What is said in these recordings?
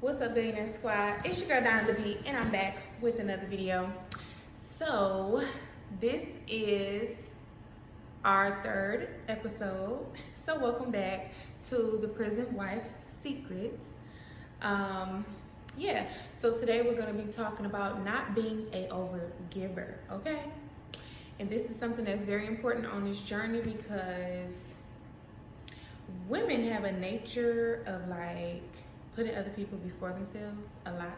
What's up, Billionaire Squad? It's your girl Donnathebillionaire, and I'm back with another video. So this is our third episode. So welcome back to the Prison Wife Secrets. Yeah, so today we're going to be talking about not being a overgiver, okay? And this is something that's very important on this journey because women have a nature of like putting other people before themselves a lot.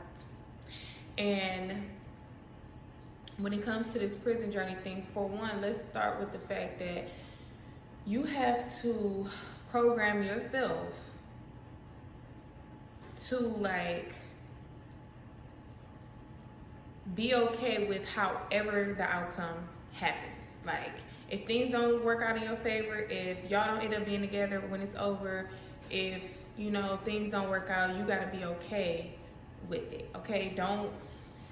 And when it comes to this prison journey thing, for one, let's start with the fact that you have to program yourself to like be okay with however the outcome happens. Like if things don't work out in your favor, if y'all don't end up being together when it's over, if you know things don't work out, you got to be okay with it. Okay,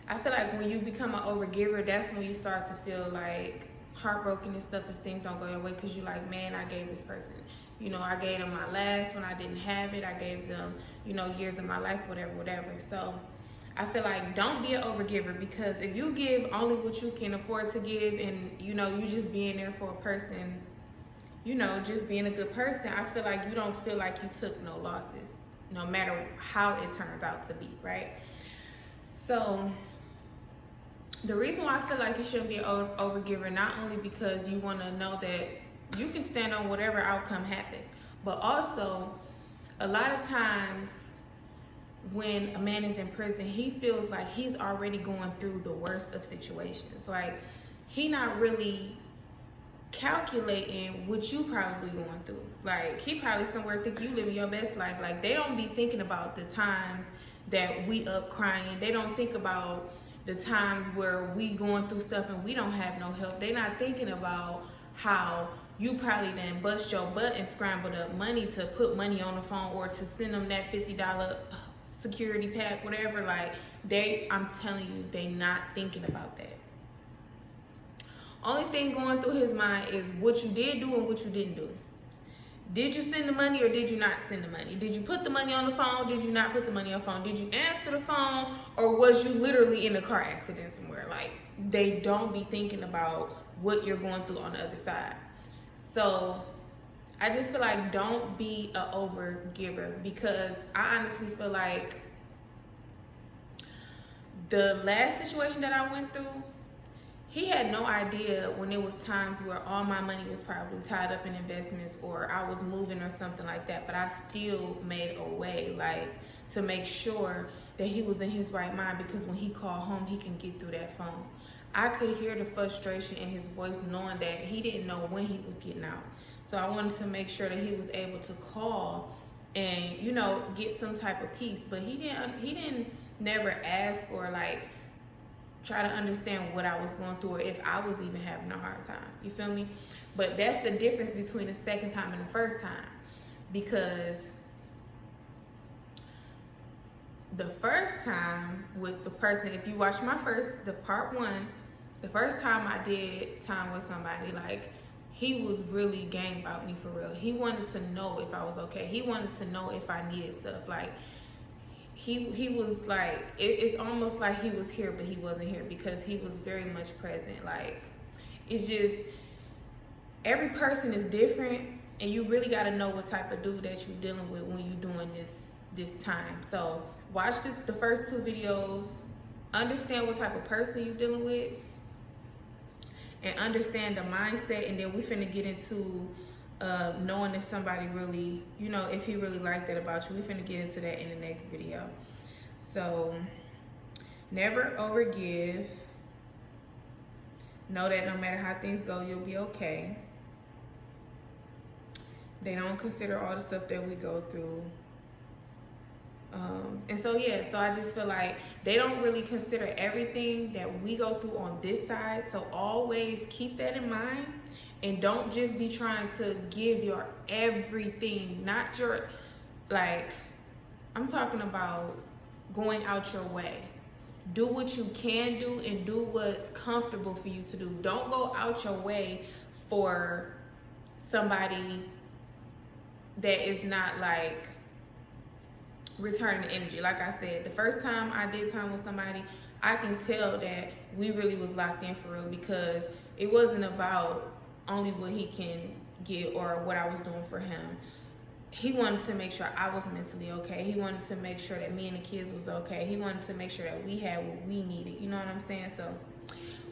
I feel like when you become an overgiver, that's when you start to feel like heartbroken and stuff if things don't go your way, because you're like, man, I gave this person, you know, I gave them my last when I didn't have it, I gave them, you know, years of my life, whatever. So I feel like don't be an overgiver, because if you give only what you can afford to give and you know you just being there for a person, you know, just being a good person, I feel like you don't feel like you took no losses, no matter how it turns out to be, right? So the reason why I feel like you shouldn't be an overgiver, not only because you want to know that you can stand on whatever outcome happens, but also a lot of times when a man is in prison, he feels like he's already going through the worst of situations. Like he not really calculating what you probably going through. Like he probably somewhere thinking you living your best life. Like they don't be thinking about the times that we up crying. They don't think about the times where we going through stuff and we don't have no help. They not thinking about how you probably then bust your butt and scrambled up money to put money on the phone or to send them that $50 security pack, whatever. Like I'm telling you, they not thinking about that. Only thing going through his mind is what you did do and what you didn't do. Did you send the money or did you not send the money? Did you put the money on the phone? Did you not put the money on the phone? Did you answer the phone? Or was you literally in a car accident somewhere? Like they don't be thinking about what you're going through on the other side. So I just feel like don't be an overgiver, because I honestly feel like the last situation that I went through, he had no idea when it was times where all my money was probably tied up in investments or I was moving or something like that, but I still made a way, like, to make sure that he was in his right mind, because when he called home, he can get through that phone. I could hear the frustration in his voice knowing that he didn't know when he was getting out. So I wanted to make sure that he was able to call and, you know, get some type of peace. But he didn't never ask or like try to understand what I was going through or if I was even having a hard time. You feel me? But that's the difference between the second time and the first time. Because the first time with the person, if you watch the part one, the first time I did time with somebody, like he was really gang about me for real. He wanted to know if I was okay. He wanted to know if I needed stuff. Like he was like, it's almost like he was here, but he wasn't here, because he was very much present. Like it's just, every person is different, and you really got to know what type of dude that you're dealing with when you're doing this time. So watch the first two videos, understand what type of person you're dealing with, and understand the mindset, and then we finna get into knowing if somebody really, you know, if he really liked that about you. We finna get into that in the next video. So never overgive. Know that no matter how things go, you'll be okay. They don't consider all the stuff that we go through. And so yeah, so I just feel like they don't really consider everything that we go through on this side. So always keep that in mind, and don't just be trying to give your everything, not your, like, I'm talking about going out your way. Do what you can do and do what's comfortable for you to do. Don't go out your way for somebody that is not like returning energy. Like I said, the first time I did time with somebody, I can tell that we really was locked in for real, because it wasn't about only what he can get or what I was doing for him. He wanted to make sure I was mentally okay. He wanted to make sure that me and the kids was okay. He wanted to make sure that we had what we needed. You know what I'm saying? So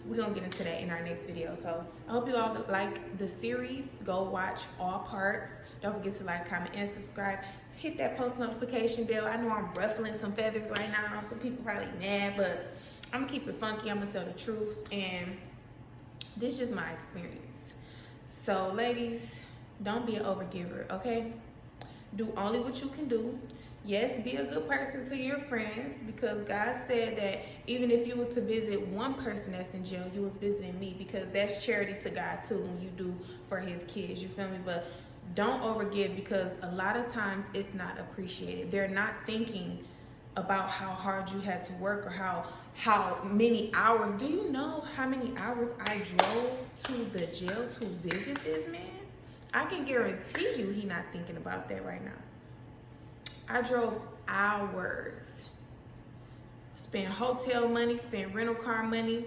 we're gonna get into that in our next video. So I hope you all like the series. Go watch all parts. Don't forget to like, comment, and subscribe. Hit that post notification bell. I know I'm ruffling some feathers right now. Some people probably mad, but I'm gonna keep it funky. I'm gonna tell the truth, and this is just my experience. So ladies, don't be an overgiver, okay? Do only what you can do. Yes, be a good person to your friends, because God said that even if you was to visit one person that's in jail, you was visiting me, because that's charity to God too when you do for his kids, you feel me? But don't overgive, because a lot of times it's not appreciated. They're not thinking about how hard you had to work or how many hours. Do you know how many hours I drove to the jail to visit this man? I can guarantee you he not thinking about that right now. I drove hours, spent hotel money, spent rental car money,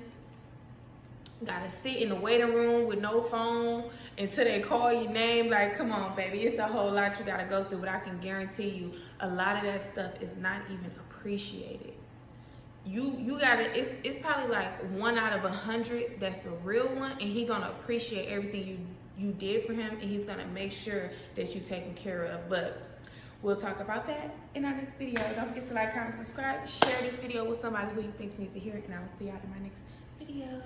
gotta sit in the waiting room with no phone until they call your name. Like, come on, baby, it's a whole lot you gotta go through, but I can guarantee you a lot of that stuff is not even appreciated. You gotta, it's probably like 1 out of 100 that's a real one, and he gonna appreciate everything you did for him, and he's gonna make sure that you're taken care of. But we'll talk about that in our next video. Don't forget to like, comment, subscribe, share this video with somebody who you think needs to hear it, and I will see y'all in my next video.